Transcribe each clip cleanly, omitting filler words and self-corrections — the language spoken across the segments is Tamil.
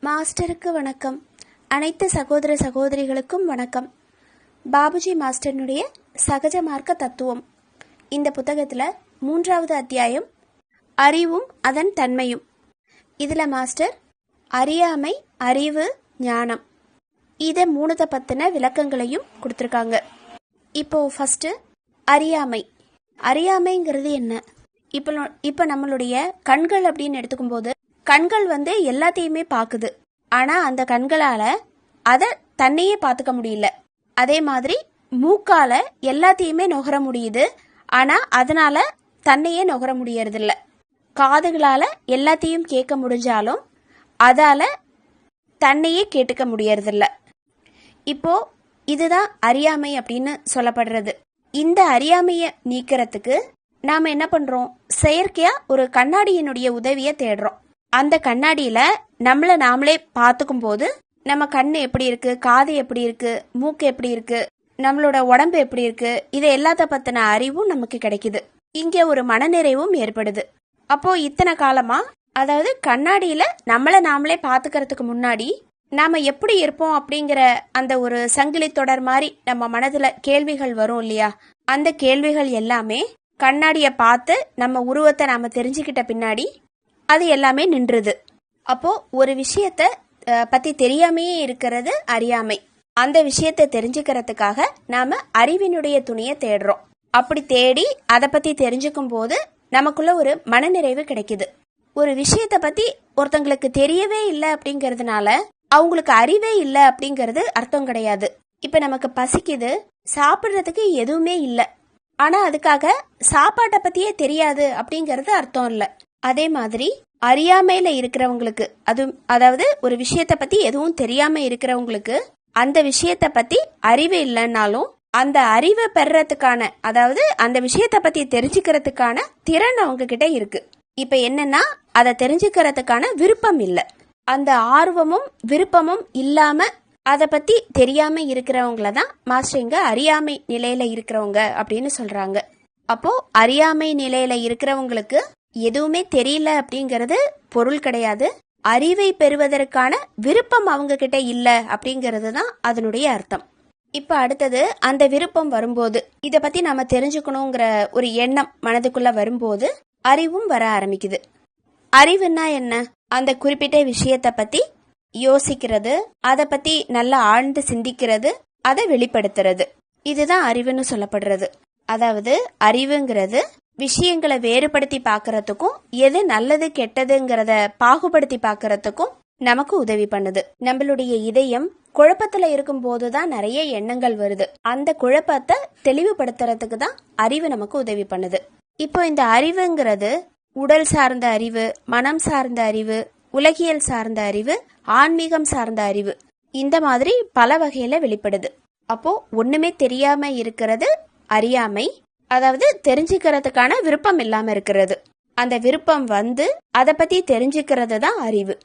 மாஸ்டருக்கு வணக்கம். அனைத்து சகோதர சகோதரிகளுக்கும் வணக்கம். பாபுஜி மாஸ்டர்னுடைய சகஜ மார்க்க தத்துவம் இந்த புத்தகத்தில் 3வது அத்தியாயம் அறிவும் அதன் தன்மையும். இதில் மாஸ்டர் அறியாமை, அறிவு, ஞானம் இதை 3 பற்றின விளக்கங்களையும் கொடுத்துருக்காங்க. இப்போ ஃபஸ்ட்டு அறியாமை. அறியாமைங்கிறது என்ன? இப்போ நம்மளுடைய கண்கள் அப்படின்னு எடுத்துக்கும்போது கண்கள் எல்லாத்தையுமே பார்க்குது. ஆனால் அந்த கண்களால் அதை தன்னையே பார்த்துக்க முடியல. அதே மாதிரி மூக்கால எல்லாத்தையுமே நுகர முடியுது. ஆனால் அதனால தன்னையே நுகர முடியறதில்ல. காதுகளால் எல்லாத்தையும் கேட்க முடிஞ்சாலும் அதால் தன்னையே கேட்டுக்க முடியறதில்ல. இப்போ இதுதான் அறியாமை அப்படின்னு சொல்லப்படுறது. இந்த அறியாமையை நீக்கிறதுக்கு நாம் என்ன பண்ணுறோம்? செயற்கையாக ஒரு கண்ணாடியினுடைய உதவியை தேடுறோம். அந்த கண்ணாடியில் நம்மளை நாமளே பார்த்துக்கும் போது நம்ம கண் எப்படி இருக்கு, காது எப்படி இருக்கு, மூக்கு எப்படி இருக்கு, நம்மளோட உடம்பு எப்படி இருக்கு, இதை எல்லாத்த பற்றின அறிவும் நமக்கு கிடைக்குது. இங்கே ஒரு மனநிறைவும் ஏற்படுது. அப்போ இத்தனை காலமா, அதாவது கண்ணாடியில் நம்மளை நாமளே பார்த்துக்கிறதுக்கு முன்னாடி நாம எப்படி இருப்போம் அப்படிங்கிற அந்த ஒரு சங்கிலி தொடர் மாதிரி நம்ம மனதில் கேள்விகள் வரும் இல்லையா? அந்த கேள்விகள் எல்லாமே கண்ணாடியை பார்த்து நம்ம உருவத்தை நாம தெரிஞ்சுக்கிட்ட பின்னாடி அது எல்லாமே நின்றுது. அப்போ ஒரு விஷயத்த பத்தி தெரியாமையே இருக்கிறது அறியாமை. அந்த விஷயத்தை தெரிஞ்சுக்கிறதுக்காக நாம அறிவினுடைய துணையை தேடுறோம். அப்படி தேடி அதை பத்தி தெரிஞ்சுக்கும் போது நமக்குள்ள ஒரு மனநிறைவு கிடைக்குது. ஒரு விஷயத்த பத்தி ஒருத்தங்களுக்கு தெரியவே இல்லை அப்படிங்கறதுனால அவங்களுக்கு அறிவே இல்லை அப்படிங்கிறது அர்த்தம் கிடையாது. இப்ப நமக்கு பசிக்குது, சாப்பிட்றதுக்கு எதுவுமே இல்லை, ஆனா அதுக்காக சாப்பாட்டை பத்தியே தெரியாது அப்படிங்கிறது அர்த்தம் இல்லை. அதே மாதிரி அறியாமையில இருக்கிறவங்களுக்கு, அதாவது ஒரு விஷயத்த பத்தி எதுவும் தெரியாம இருக்கிறவங்களுக்கு அந்த விஷயத்த பத்தி அறிவு இல்லைன்னாலும் அந்த அறிவை பெறறதுக்கான, அதாவது அந்த விஷயத்த பத்தி தெரிஞ்சுக்கிறதுக்கான திறன் அவங்க கிட்ட இருக்கு. இப்ப என்னன்னா, அதை தெரிஞ்சுக்கிறதுக்கான விருப்பம் இல்லை. அந்த ஆர்வமும் விருப்பமும் இல்லாம அதை பத்தி தெரியாம இருக்கிறவங்கள தான் மாஸ்டர் இங்க அறியாமை நிலையில இருக்கிறவங்க அப்படின்னு சொல்றாங்க. அப்போ அறியாமை நிலையில இருக்கிறவங்களுக்கு எதுவுமே தெரியல அப்படிங்கறது பொருள் கிடையாது. அறிவை பெறுவதற்கான விருப்பம் அவங்க கிட்ட இல்ல அப்படிங்கிறது தான் அதனுடைய அர்த்தம். இப்ப அடுத்தது, அந்த விருப்பம் வரும்போது, இத பத்தி நாம தெரிஞ்சுக்கணுங்கிற ஒரு எண்ணம் மனதுக்குள்ள வரும்போது அறிவும் வர ஆரம்பிக்குது. அறிவுன்னா என்ன? அந்த குறிப்பிட்ட விஷயத்த பத்தி யோசிக்கிறது, அதை பத்தி நல்லா ஆழ்ந்து சிந்திக்கிறது, அதை வெளிப்படுத்துறது, இதுதான் அறிவுன்னு சொல்லப்படுறது. அதாவது அறிவுங்கிறது விஷயங்களை வேறுபடுத்தி பார்க்கறதுக்கும் எது நல்லது கெட்டதுங்கிறத பாகுபடுத்தி பார்க்கறதுக்கும் நமக்கு உதவி பண்ணுது. நம்மளுடைய இதயம் குழப்பத்துல இருக்கும் போதுதான் நிறைய எண்ணங்கள் வருது. அந்த குழப்பத்தை தெளிவுபடுத்துறதுக்கு தான் அறிவு நமக்கு உதவி பண்ணுது. இப்போ இந்த அறிவுங்கிறது உடல் சார்ந்த அறிவு, மனம் சார்ந்த அறிவு, உலகியல் சார்ந்த அறிவு, ஆன்மீகம் சார்ந்த அறிவு, இந்த மாதிரி பல வகையில வெளிப்படுது. அப்போ ஒண்ணுமே தெரியாம இருக்கிறது அறியாமை, அதாவது தெரிஞ்சுக்கிறதுக்கான விருப்பம் இல்லாம இருக்கிறது. அந்த விருப்பம் அதை பத்தி தெரிஞ்சுக்கிறது தான் அறிவு.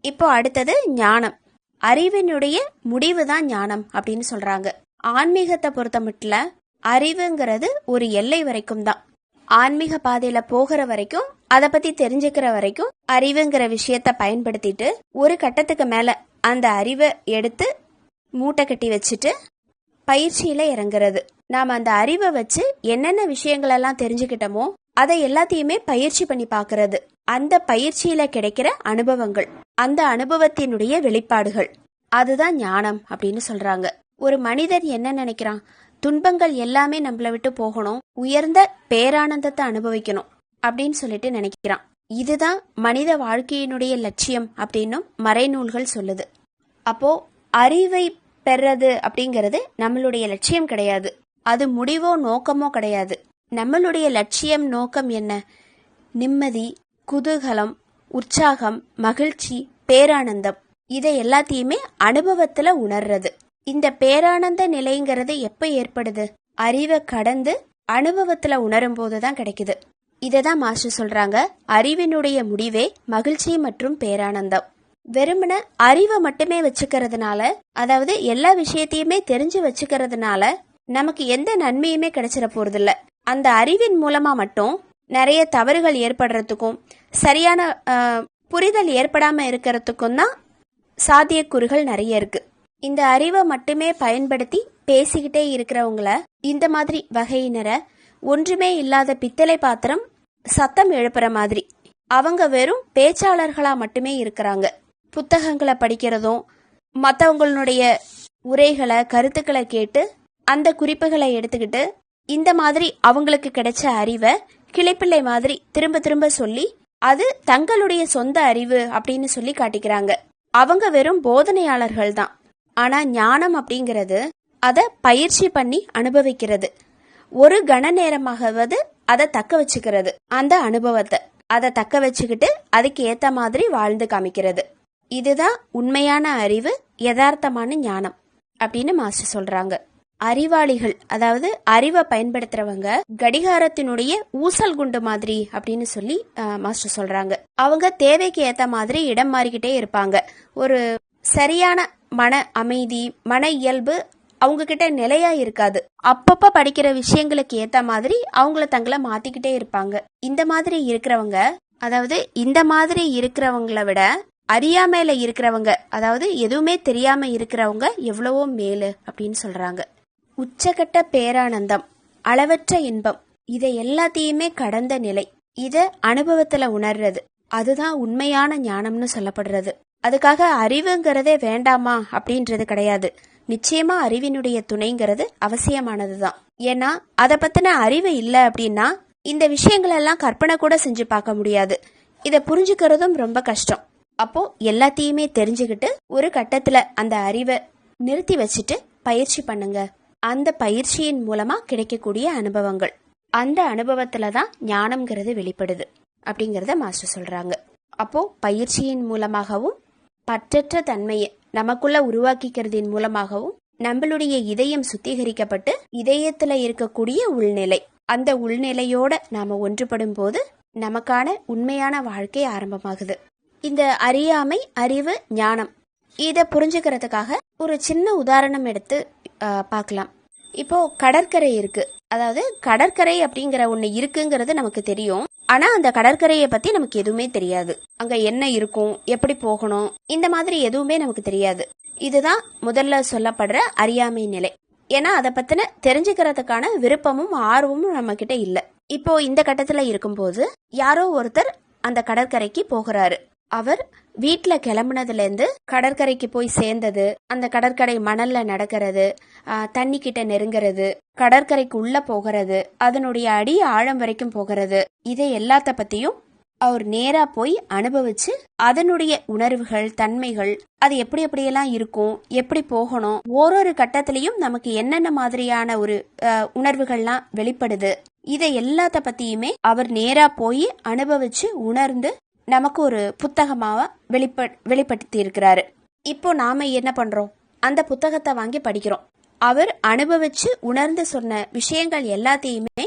இப்போ அடுத்தது ஞானம். அறிவினுடைய முடிவு தான் ஞானம் அப்படின்னு சொல்றாங்க. ஆன்மீகத்தை பொறுத்த மட்டும் அறிவுங்கிறது ஒரு எல்லை வரைக்கும் தான். ஆன்மீக பாதையில போகிற வரைக்கும், அதை பத்தி தெரிஞ்சுக்கிற வரைக்கும் அறிவுங்கிற விஷயத்த பயன்படுத்திட்டு ஒரு கட்டத்துக்கு மேல அந்த அறிவை எடுத்து மூட்டை கட்டி வச்சுட்டு பயிற்சியில இறங்குறது. நாம அந்த அறிவை வச்சு என்னென்ன விஷயங்கள் எல்லாம் தெரிஞ்சுக்கிட்டோமோ அதை எல்லாத்தையுமே பயிற்சி பண்ணி பாக்குறது. அந்த பயிற்சியில கிடைக்கிற அனுபவங்கள், அந்த அனுபவத்தினுடைய வெளிப்பாடுகள், அதுதான் ஞானம் அப்படின்னு சொல்றாங்க. ஒரு மனிதன் என்ன நினைக்கிறான்? துன்பங்கள் எல்லாமே நம்மளை விட்டு போகணும், உயர்ந்த பேரானந்தத்தை அனுபவிக்கணும் அப்படின்னு சொல்லிட்டு நினைக்கிறான். இதுதான் மனித வாழ்க்கையினுடைய லட்சியம் அப்படின்னு மறைநூல்கள் சொல்லுது. அப்போ அறிவை பெறது அப்படிங்கிறது நம்மளுடைய லட்சியம் கிடையாது. அது முடிவோ நோக்கமோ கிடையாது. நம்மளுடைய லட்சியம் நோக்கம் என்ன? நிம்மதி, குதூகலம், உற்சாகம், மகிழ்ச்சி, பேரானந்தம், இதை எல்லாத்தையுமே அனுபவத்துல உணர்றது. இந்த பேரானந்த நிலைங்கிறது எப்ப ஏற்படுது? அறிவை கடந்து அனுபவத்துல உணரும் போதுதான் கிடைக்குது. இததான் மாஸ்டர் சொல்றாங்க, அறிவினுடைய முடிவே மகிழ்ச்சி மற்றும் பேரானந்தம். வெறுமன அறிவை மட்டுமே வச்சுக்கிறதுனால, அதாவது எல்லா விஷயத்தையுமே தெரிஞ்சு வச்சுக்கிறதுனால நமக்கு எந்த நன்மையுமே கிடைச்சிட போறது இல்ல. அந்த அறிவின் மூலமா மட்டும் நிறைய தவறுகள் ஏற்படுறதுக்கும் சரியான புரிதல் ஏற்படாம இருக்கிறதுக்கும் தான் சாத்தியக்கூறுகள் நிறைய இருக்கு. இந்த அறிவை மட்டுமே பயன்படுத்தி பேசிக்கிட்டே இருக்கிறவங்கள, இந்த மாதிரி வகையினரை ஒன்றுமே இல்லாத பித்தளை பாத்திரம் சத்தம் எழுப்புற மாதிரி, அவங்க வெறும் பேச்சாளர்களா மட்டுமே இருக்கிறாங்க. புத்தகங்களை படிக்கிறதும் மற்றவங்களுடைய உரைகளை கருத்துக்களை கேட்டு அந்த குறிப்புகளை எடுத்துக்கிட்டு இந்த மாதிரி அவங்களுக்கு கிடைச்ச அறிவை கிளைப்பிள்ளை மாதிரி திரும்ப திரும்ப சொல்லி அது தங்களுடைய சொந்த அறிவு அப்படின்னு சொல்லி காட்டிக்கிறாங்க. அவங்க வெறும் போதனையாளர்கள் தான். ஆனா ஞானம் அப்படிங்கிறது அதை பயிற்சி பண்ணி அனுபவிக்கிறது. ஒரு கண நேரமாகவது அதை தக்க வச்சுக்கிறது. அந்த அனுபவத்தை அதை தக்க வச்சுக்கிட்டு அதுக்கு ஏத்த மாதிரி வாழ்ந்து காமிக்கிறது. இதுதான் உண்மையான அறிவு, யதார்த்தமான ஞானம் அப்படின்னு மாஸ்டர் சொல்றாங்க. அறிவாளிகள், அதாவது அறிவை பயன்படுத்துறவங்க கடிகாரத்தினுடைய ஊசல் குண்டு மாதிரி அப்படின்னு சொல்லி மாஸ்டர் சொல்றாங்க. அவங்க தேவைக்கு ஏத்த மாதிரி இடம் மாறிக்கிட்டே இருப்பாங்க. ஒரு சரியான மன அமைதி, மன இயல்பு அவங்க கிட்ட நிலையா இருக்காது. அப்பப்ப படிக்கிற விஷயங்களுக்கு ஏத்த மாதிரி அவங்கள தங்களை மாத்திக்கிட்டே இருப்பாங்க. இந்த மாதிரி இருக்கிறவங்க, அதாவது இந்த மாதிரி இருக்கிறவங்கள விட அறியாமையில இருக்கிறவங்க, அதாவது எதுவுமே தெரியாம இருக்கிறவங்க எவ்வளவோ மேலு அப்படின்னு சொல்றாங்க. உச்சகட்ட பேரானந்தம், அளவற்ற இன்பம், இதை எல்லாத்தையுமே கடந்த நிலை, இத அனுபவத்துல உணர்றது, அதுதான் உண்மையான ஞானம்னு சொல்லப்படுறது. அதுக்காக அறிவுங்கிறதே வேண்டாமா அப்படின்றது கிடையாது. நிச்சயமா அறிவினுடைய துணைங்கிறது அவசியமானதுதான். ஏன்னா அதை பத்தின அறிவு இல்லை அப்படின்னா இந்த விஷயங்கள் எல்லாம் கற்பனை கூட செஞ்சு பார்க்க முடியாது. இதை புரிஞ்சுக்கிறதும் ரொம்ப கஷ்டம். அப்போ எல்லாத்தையுமே தெரிஞ்சுக்கிட்டு ஒரு கட்டத்துல அந்த அறிவை நிறுத்தி வச்சுட்டு பயிற்சி பண்ணுங்க. அந்த பயிற்சியின் மூலமா கிடைக்கக்கூடிய அனுபவங்கள், அந்த அனுபவத்துலதான் ஞானம்ங்கிறது வெளிப்படுது அப்படிங்கறத மாஸ்டர் சொல்றாங்க. அப்போ பயிற்சியின் மூலமாகவும் பற்றற்ற தன்மையை நமக்குள்ள உருவாக்கிக்கிறதின் மூலமாகவும் நம்மளுடைய இதயம் சுத்திகரிக்கப்பட்டு இதயத்துல இருக்கக்கூடிய உள்நிலை, அந்த உள்நிலையோட நாம ஒன்றுபடும் போது நமக்கான உண்மையான வாழ்க்கை ஆரம்பமாகுது. இந்த அறியாமை, அறிவு, ஞானம் இதை புரிஞ்சுக்கிறதுக்காக ஒரு சின்ன உதாரணம் எடுத்து பார்க்கலாம். இப்போ கடற்கரை இருக்கு, அதாவது கடற்கரை அப்படிங்கிற ஒண்ணு இருக்குங்கிறது நமக்கு தெரியும். ஆனா அந்த கடற்கரையை பத்தி நமக்கு எதுவுமே தெரியாது. அங்க என்ன இருக்கும், எப்படி போகணும், இந்த மாதிரி எதுவுமே நமக்கு தெரியாது. இதுதான் முதல்ல சொல்லப்படுற அறியாமை நிலை. ஏன்னா அதை பத்தின தெரிஞ்சுக்கிறதுக்கான விருப்பமும் ஆர்வமும் நம்ம கிட்ட இல்ல. இப்போ இந்த கட்டத்துல இருக்கும்போது யாரோ ஒருத்தர் அந்த கடற்கரைக்கு போகிறாரு. அவர் வீட்டுல கிளம்புனதுல இருந்து கடற்கரைக்கு போய் சேர்ந்தது, அந்த கடற்கரை மணல்ல நடக்கிறது, தண்ணி கிட்ட நெருங்கிறது, கடற்கரைக்கு உள்ள போகிறது, அதனுடைய அடி ஆழம் வரைக்கும் போகிறது, இதை எல்லாத்த பத்தியும் அவர் நேரா போய் அனுபவிச்சு அதனுடைய உணர்வுகள், தன்மைகள், அது எப்படி எப்படியெல்லாம் இருக்கும், எப்படி போகணும், ஓரொரு கட்டத்திலையும் நமக்கு என்னென்ன மாதிரியான ஒரு உணர்வுகள்லாம் வெளிப்படுது, இதை எல்லாத்த பத்தியுமே அவர் நேரா போய் அனுபவிச்சு உணர்ந்து நமக்கு ஒரு புத்தகமாக வெளிப்படுத்தி இருக்கிறாரு. இப்போ நாம என்ன பண்றோம், அந்த புத்தகத்தை வாங்கி படிக்கிறோம். அவர் அனுபவிச்சு உணர்ந்து சொன்ன விஷயங்கள் எல்லாத்தையுமே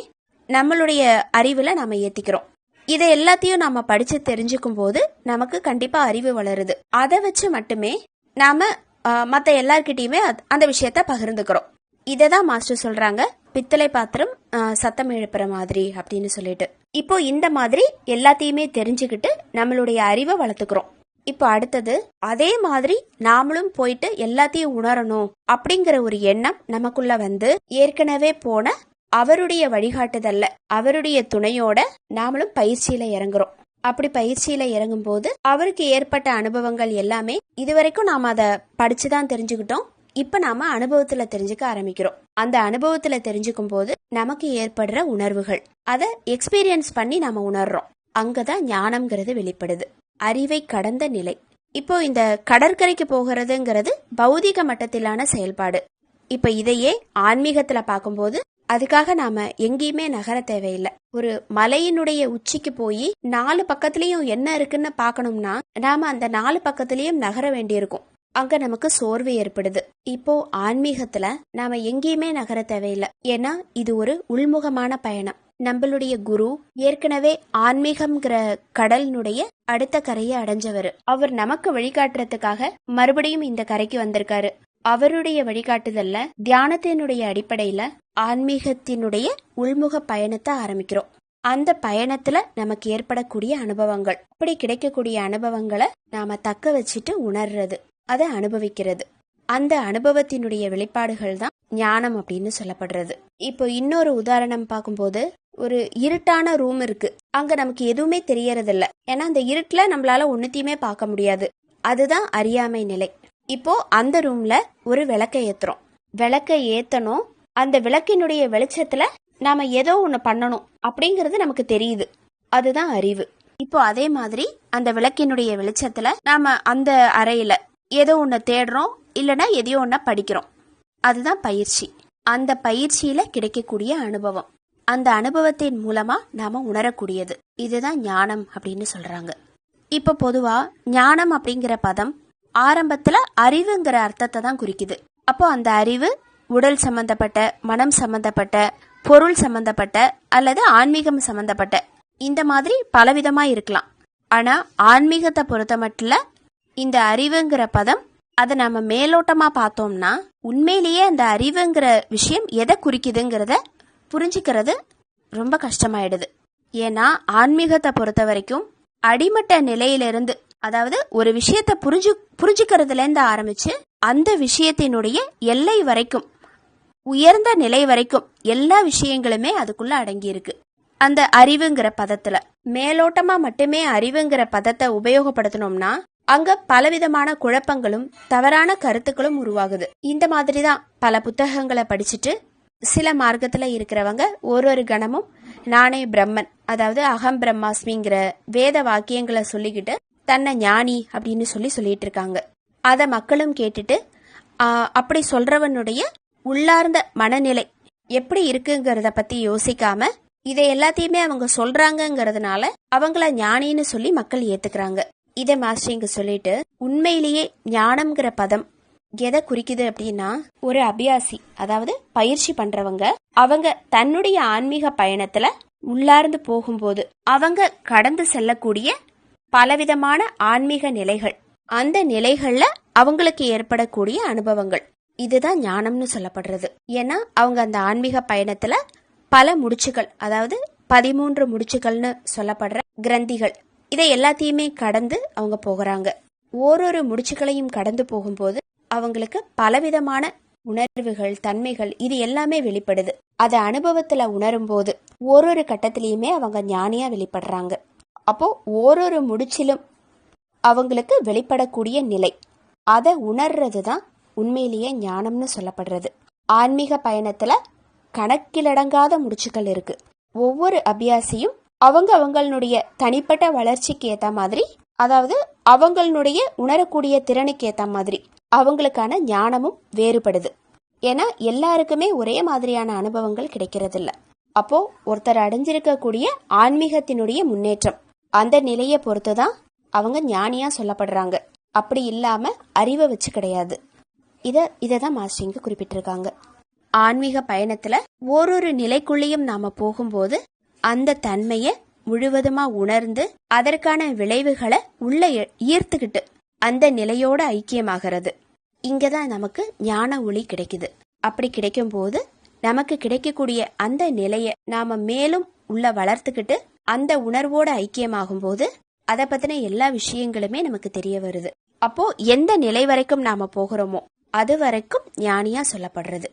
நம்மளுடைய அறிவுல நாம ஏத்திக்கிறோம். இதை எல்லாத்தையும் நாம படிச்சு தெரிஞ்சுக்கும் போது நமக்கு கண்டிப்பா அறிவு வளருது. அதை வச்சு மட்டுமே நாம மத்த எல்லார்கிட்டயுமே அந்த விஷயத்த பகிர்ந்துக்கிறோம். இததான் மாஸ்டர் சொல்றாங்க, பித்தளை பாத்திரம் சத்தம் எழுப்புற மாதிரி அப்படின்னு சொல்லிட்டு. இப்போ இந்த மாதிரி எல்லாத்தையுமே தெரிஞ்சுக்கிட்டு நம்மளுடைய அறிவை வளர்த்துக்கிறோம். இப்போ அடுத்தது அதே மாதிரி நாமளும் போயிட்டு எல்லாத்தையும் உணரணும் அப்படிங்கிற ஒரு எண்ணம் நமக்குள்ள வந்து ஏற்கனவே போன அவருடைய வழிகாட்டுதல்ல, அவருடைய துணையோட நாமளும் பயிற்சியில இறங்குறோம். அப்படி பயிற்சியில இறங்கும் போது அவருக்கு ஏற்பட்ட அனுபவங்கள் எல்லாமே இதுவரைக்கும் நாம அதை படிச்சுதான் தெரிஞ்சுக்கிட்டோம். இப்ப நாம அனுபவத்துல தெரிஞ்சுக்க ஆரம்பிக்கிறோம். அந்த அனுபவத்துல தெரிஞ்சுக்கும் போது நமக்கு ஏற்படுற உணர்வுகள், அதை எக்ஸ்பீரியன்ஸ் பண்ணி நாம உணர்றோம். அங்கதான் ஞானம்ங்கிறது வெளிப்படுது, அறிவை கடந்த நிலை. இப்போ இந்த கடற்கரைக்கு போகிறதுங்கிறது பௌதிக மட்டத்திலான செயல்பாடு. இப்ப இதையே ஆன்மீகத்துல பார்க்கும்போது அதுக்காக நாம எங்கேயுமே நகர தேவையில்லை. ஒரு மலையினுடைய உச்சிக்கு போய் 4 பக்கத்துலயும் என்ன இருக்குன்னு பாக்கணும்னா நாம அந்த 4 பக்கத்திலயும் நகர வேண்டியிருக்கும். அங்க நமக்கு சோர்வு ஏற்படுது. இப்போ ஆன்மீகத்துல நாம எங்கேயுமே நகர தேவையில்லை. ஏன்னா இது ஒரு உள்முகமான பயணம். நம்மளுடைய குரு ஏற்கனவே ஆன்மீகம்ங்கிற கடலினுடைய அடுத்த கரையை அடைஞ்சவர். அவர் நமக்கு வழிகாட்டுறதுக்காக மறுபடியும் இந்த கரைக்கு வந்திருக்காரு. அவருடைய வழிகாட்டுதல்ல தியானத்தினுடைய அடிப்படையில ஆன்மீகத்தினுடைய உள்முக பயணத்தை ஆரம்பிக்கிறோம். அந்த பயணத்துல நமக்கு ஏற்படக்கூடிய அனுபவங்கள், அப்படி கிடைக்கக்கூடிய அனுபவங்களை நாம தக்க வச்சுட்டு உணர்றது, அதை அனுபவிக்கிறது. அந்த அனுபவத்தினுடைய வெளிப்பாடுகள் தான் ஞானம் அப்படின்னு சொல்லப்படுறது. இப்போ இன்னொரு உதாரணம் பார்க்கும்போது, ஒரு இருட்டான ரூம் இருக்கு, அங்க நமக்கு எதுவுமே தெரியறதில்ல. ஏன்னா அந்த இருட்டுல நம்மளால ஒன்னுத்தையுமே பார்க்க முடியாது. அதுதான் அறியாமை நிலை. இப்போ அந்த ரூம்ல ஒரு விளக்கை ஏத்துறோம். விளக்கை ஏத்தணும், அந்த விளக்கினுடைய வெளிச்சத்துல நாம ஏதோ ஒண்ணு பண்ணணும் அப்படிங்கறது நமக்கு தெரியுது. அதுதான் அறிவு. இப்போ அதே மாதிரி அந்த விளக்கினுடைய வெளிச்சத்துல நாம அந்த அறையில ஏதோ ஒண்ணு தேடுறோம், இல்லைன்னா எதையோ ஒன்ன படிக்கிறோம். அதுதான் பயிற்சி. அந்த பயிற்சியில கிடைக்கக்கூடிய அனுபவம், அந்த அனுபவத்தின் மூலமா நாம உணரக்கூடியது. இதுதான் ஞானம் அப்படின்னு சொல்றாங்க. இப்ப பொதுவா ஞானம் அப்படிங்கிற பதம் ஆரம்பத்துல அறிவுங்கிற அர்த்தத்தை தான் குறிக்குது. அப்போ அந்த அறிவு உடல் சம்பந்தப்பட்ட, மனம் சம்பந்தப்பட்ட, பொருள் சம்பந்தப்பட்ட அல்லது ஆன்மீகம் சம்பந்தப்பட்ட, இந்த மாதிரி பலவிதமா இருக்கலாம். ஆனா ஆன்மீகத்தை பொறுத்த மட்டும் இந்த அறிவுங்கிற பதம், அதை நாம மேலோட்டமா பார்த்தோம்னா உண்மையிலேயே அந்த அறிவுங்கிற விஷயம் எதை குறிக்குதுங்கிறத புரிஞ்சுக்கிறது ரொம்ப கஷ்டமாயிடுது. ஏன்னா ஆன்மீகத்தை பொறுத்த வரைக்கும் அடிமட்ட நிலையிலிருந்து, அதாவது ஒரு விஷயத்தை புரிஞ்சுக்கிறதுல இருந்து ஆரம்பிச்சு அந்த விஷயத்தினுடைய எல்லை வரைக்கும், உயர்ந்த நிலை வரைக்கும் எல்லா விஷயங்களுமே அதுக்குள்ள அடங்கி இருக்கு அந்த அறிவுங்கிற பதத்துல. மேலோட்டமா மட்டுமே அறிவுங்கிற பதத்தை உபயோகப்படுத்தணும்னா அங்க பலவிதமான குழப்பங்களும் தவறான கருத்துக்களும் உருவாகுது. இந்த மாதிரிதான் பல புத்தகங்களை படிச்சுட்டு சில மார்க்கத்துல இருக்கிறவங்க ஒரு கணமும் நானே பிரம்மன், அதாவது அகம் பிரம்மாஸ்மிங்கிற வேத வாக்கியங்களை சொல்லிக்கிட்டு தன்னை ஞானி அப்படின்னு சொல்லிட்டு இருக்காங்க. அத மக்களும் கேட்டுட்டு அப்படி சொல்றவனுடைய உள்ளார்ந்த மனநிலை எப்படி இருக்குங்கிறத பத்தி யோசிக்காம இதை எல்லாத்தையுமே அவங்க சொல்றாங்கிறதுனால அவங்கள ஞானின்னு சொல்லி மக்கள் ஏத்துக்கிறாங்க. இதை மாஸ்டர் இங்க சொல்லிட்டு, உண்மையிலேயே ஞானம்ங்கிற பதம் எதை குறிக்குது அப்படின்னா, ஒரு அபியாசி, அதாவது பயிற்சி பண்றவங்க, அவங்க தன்னுடைய ஆன்மீக பயணத்துல உள்ளார்ந்து போகும்போது அவங்க கடந்து செல்லக்கூடிய பலவிதமான ஆன்மீக நிலைகள், அந்த நிலைகள்ல அவங்களுக்கு ஏற்படக்கூடிய அனுபவங்கள், இதுதான் ஞானம்னு சொல்லப்படுறது. ஏன்னா அவங்க அந்த ஆன்மீக பயணத்துல பல முடிச்சுகள், அதாவது 13 முடிச்சுகள்னு சொல்லப்படுற கிரந்திகள், இதை எல்லாத்தையுமே கடந்து அவங்க போகிறாங்க. ஓரொரு முடிச்சுகளையும் கடந்து போகும்போது அவங்களுக்கு பலவிதமான உணர்வுகள், தன்மைகள், இது எல்லாமே வெளிப்படுது. அதை அனுபவத்துல உணரும் போது ஒரு கட்டத்திலயுமே அவங்க ஞானியா வெளிப்படுறாங்க. அப்போ ஒரு முடிச்சிலும் அவங்களுக்கு வெளிப்படக்கூடிய நிலை, அதை உணர்றதுதான் உண்மையிலேயே ஞானம்னு சொல்லப்படுறது. ஆன்மீக பயணத்துல கணக்கிலடங்காத முடிச்சுகள் இருக்கு. ஒவ்வொரு அபியாசியும் அவங்களுடைய தனிப்பட்ட வளர்ச்சிக்கு ஏத்த மாதிரி, அதாவது அவங்களுடைய உணரக்கூடிய திறனுக்கு ஏத்த மாதிரி அவங்களுக்கான ஞானமும் வேறுபடுது. ஏன்னா எல்லாருக்குமே ஒரே மாதிரியான அனுபவங்கள் கிடைக்கிறது இல்ல. அப்போ ஒருத்தர் அடைஞ்சிருக்கக்கூடிய ஆன்மீகத்தினுடைய முன்னேற்றம், அந்த நிலையை பொறுத்துதான் அவங்க ஞானியா சொல்லப்படுறாங்க. அப்படி இல்லாம அறிவை வச்சு கிடையாது. இததான் மாஸ்டர் குறிப்பிட்டிருக்காங்க. ஆன்மீக பயணத்துல ஒரு நிலைக்குள்ளேயும் நாம போகும்போது அந்த தன்மைய முழுவதுமா உணர்ந்து அதற்கான விளைவுகளை உள்ள ஈர்த்துக்கிட்டு அந்த நிலையோட ஐக்கியமாகிறது. இங்கதான் நமக்கு ஞான ஒளி கிடைக்குது. அப்படி கிடைக்கும் போது நமக்கு கிடைக்கக்கூடிய அந்த நிலைய நாம மேலும் உள்ள வளர்த்துக்கிட்டு அந்த உணர்வோட ஐக்கியமாகும் போது அதை பத்தின எல்லா விஷயங்களுமே நமக்கு தெரிய வருது. அப்போ எந்த நிலை வரைக்கும் நாம போகிறோமோ அது வரைக்கும் ஞானியா சொல்லப்படுறது.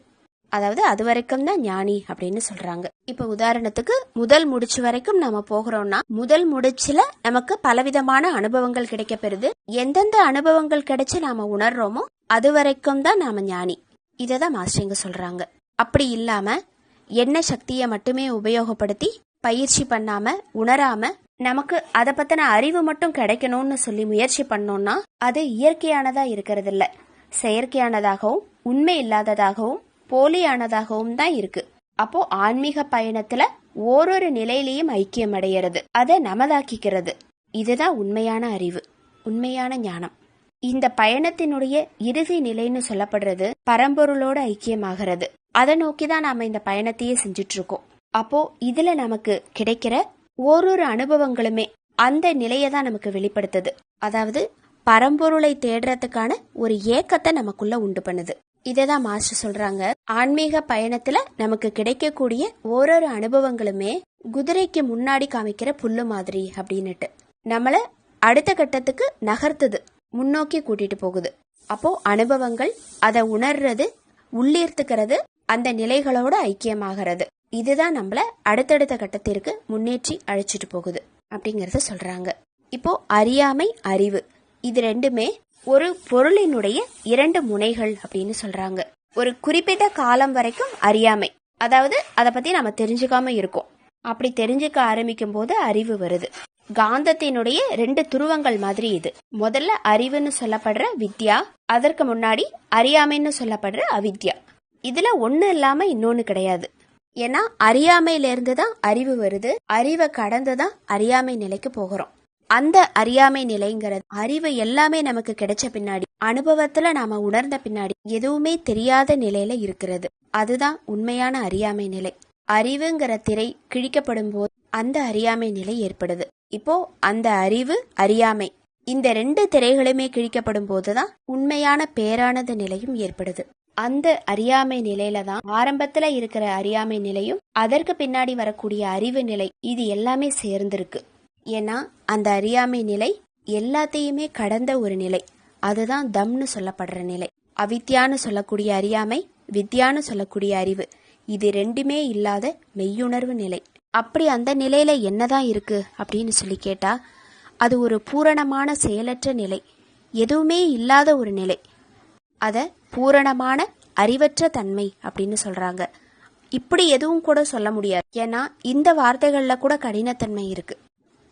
அதாவது அது வரைக்கும் தான் ஞானி அப்படின்னு சொல்றாங்க. இப்ப உதாரணத்துக்கு முதல் முடிச்சு வரைக்கும் நாம போகிறோம்னா, முதல் முடிச்சுல நமக்கு பலவிதமான அனுபவங்கள் கிடைக்க பெறுது. எந்தெந்த அனுபவங்கள் கிடைச்சு நாம உணர்றோமோ அது வரைக்கும் தான் நாம ஞானி. இததான் மாஸ்டர் சொல்றாங்க. அப்படி இல்லாம என்ன சக்தியை மட்டுமே உபயோகப்படுத்தி பயிற்சி பண்ணாம உணராம நமக்கு அதை பத்தின அறிவு மட்டும் கிடைக்கணும்னு சொல்லி முயற்சி பண்ணோம்னா அது இயற்கையானதா இருக்கிறது இல்ல, செயற்கையானதாகவும் உண்மை இல்லாததாகவும் போலியானதாகவும் தான் இருக்கு. அப்போ ஆன்மீக பயணத்துல ஒரு நிலையிலையும் ஐக்கியம் அடைகிறது, அதை நமதாக்கிக்கிறது. இதுதான் உண்மையான அறிவு, உண்மையான ஞானம். இந்த பயணத்தினுடைய இறுதி நிலைன்னு சொல்லப்படுறது பரம்பொருளோட ஐக்கியமாகிறது. அதை நோக்கிதான் நாம இந்த பயணத்தையே செஞ்சுட்டு இருக்கோம். அப்போ இதுல நமக்கு கிடைக்கிற ஒரு அனுபவங்களுமே அந்த நிலையை தான் நமக்கு வெளிப்படுத்துது. அதாவது பரம்பொருளை தேடுறதுக்கான ஒரு ஏக்கத்தை நமக்குள்ள உண்டு பண்ணுது. இததான் மாஸ்டர் சொல்றாங்க, ஆன்மீக பயணத்துல நமக்கு கிடைக்கக்கூடிய ஒரு அனுபவங்களுமே குதிரைக்கு முன்னாடி காமிக்கிற புல்லு மாதிரி அப்படின்னுட்டு நம்மள அடுத்த கட்டத்துக்கு நகர்த்துது, முன்னோக்கி கூட்டிட்டு போகுது. அப்போ அனுபவங்கள், அதை உணர்றது, உள்ளீர்த்துக்கிறது, அந்த நிலைகளோட ஐக்கியமாகிறது. இதுதான் நம்மள அடுத்தடுத்த கட்டத்திற்கு முன்னேற்றி அழைச்சிட்டு போகுது அப்படிங்கறத சொல்றாங்க. இப்போ அறியாமை, அறிவு, இது ரெண்டுமே ஒரு பொருளினுடைய இரண்டு முனைகள் அப்படின்னு சொல்றாங்க. ஒரு குறிப்பிட்ட காலம் வரைக்கும் அறியாமை, அதாவது அதை பத்தி நம்ம தெரிஞ்சுக்காம இருக்கோம். அப்படி தெரிஞ்சுக்க ஆரம்பிக்கும் போது அறிவு வருது. காந்தத்தினுடைய ரெண்டு துருவங்கள் மாதிரி இது. முதல்ல அறிவுன்னு சொல்லப்படுற வித்யா, அதற்கு முன்னாடி அறியாமைன்னு சொல்லப்படுற அவித்யா. இதுல ஒண்ணு இல்லாம இன்னொன்னு கிடையாது. ஏன்னா அறியாமையில இருந்து தான் அறிவு வருது. அறிவை கடந்துதான் அறியாமை நிலைக்கு போகிறோம். அந்த அறியாமை நிலைங்கிறது, அறிவு எல்லாமே நமக்கு கிடைச்ச பின்னாடி, அனுபவத்துல நாம உணர்ந்த பின்னாடி எதுவுமே தெரியாத நிலையில இருக்கிறது. அதுதான் உண்மையான அறியாமை நிலை. அறிவுங்கிற திரை கிழிக்கப்படும் போது அந்த அறியாமை நிலை ஏற்படுது. இப்போ அந்த அறிவு, அறியாமை, இந்த ரெண்டு திரைகளுமே கிழிக்கப்படும் போதுதான் உண்மையான பேரானது நிலையும் ஏற்படுது. அந்த அறியாமை நிலையில தான் ஆரம்பத்துல இருக்கிற அறியாமை நிலையும் அதற்கு பின்னாடி வரக்கூடிய அறிவு நிலை, இது எல்லாமே சேர்ந்திருக்கு. ஏன்னா அந்த அறியாமை நிலை எல்லாத்தையுமே கடந்த ஒரு நிலை. அதுதான் தம்னு சொல்லப்படுற நிலை. அவித்யான்னு சொல்லக்கூடிய அறியாமை, வித்யான்னு சொல்லக்கூடிய அறிவு, இது ரெண்டுமே இல்லாத மெய்யுணர்வு நிலை. அப்படி அந்த நிலையில என்னதான் இருக்கு அப்படின்னு சொல்லி கேட்டா, அது ஒரு பூரணமான செயலற்ற நிலை, எதுவுமே இல்லாத ஒரு நிலை. அத பூரணமான அறிவற்ற தன்மை அப்படின்னு சொல்றாங்க. இப்படி எதுவும் கூட சொல்ல முடியாது. ஏன்னா இந்த வார்த்தைகள்ல கூட கடினத்தன்மை இருக்கு.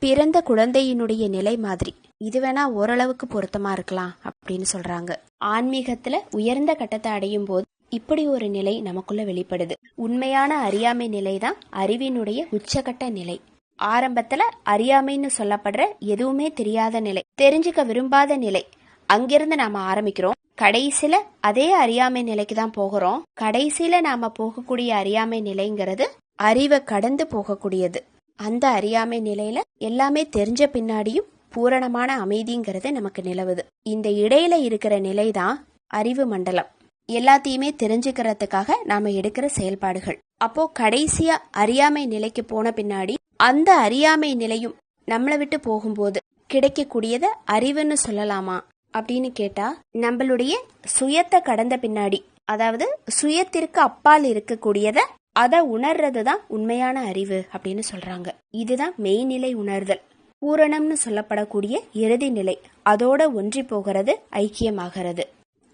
பிறந்த குழந்தையினுடைய நிலை மாதிரி இது வேணா ஓரளவுக்கு பொருத்தமா இருக்கலாம் அப்படின்னு சொல்றாங்க. ஆன்மீகத்துல உயர்ந்த கட்டத்தை அடையும் போது இப்படி ஒரு நிலை நமக்குள்ள வெளிப்படுது. உண்மையான அறியாமை நிலைதான் அறிவினுடைய உச்சகட்ட நிலை. ஆரம்பத்துல அறியாமைன்னு சொல்லப்படுற எதுவுமே தெரியாத நிலை, தெரிஞ்சுக்க விரும்பாத நிலை, அங்கிருந்து நாம ஆரம்பிக்கிறோம். கடைசியில அதே அறியாமை நிலைக்கு தான் போகிறோம். கடைசியில நாம போகக்கூடிய அறியாமை நிலைங்கிறது அறிவை கடந்து போகக்கூடியது. அந்த அறியாமை நிலையில எல்லாமே தெரிஞ்ச பின்னாடியும் பூரணமான அமைதிங்கிறது நமக்கு நிலவுது. இந்த இடையில இருக்கிற நிலைதான் அறிவு மண்டலம். எல்லாத்தையுமே தெரிஞ்சுக்கிறதுக்காக நாம எடுக்கிற செயல்பாடுகள். அப்போ கடைசியா அறியாமை நிலைக்கு போன பின்னாடி அந்த அறியாமை நிலையும் நம்மளை விட்டு போகும்போது கிடைக்கக்கூடியத அறிவுன்னு சொல்லலாமா அப்படின்னு கேட்டா, நம்மளுடைய சுயத்தை கடந்த பின்னாடி, அதாவது சுயத்திற்கு அப்பால் இருக்கக்கூடியத அதை உணர்றதுதான் உண்மையான அறிவு அப்படின்னு சொல்றாங்க. இதுதான் மெய்நிலை உணர்தல். பூரணம்னு சொல்லப்படக்கூடிய இறுதி நிலை, அதோட ஒன்றி போகிறது, ஐக்கியமாகிறது.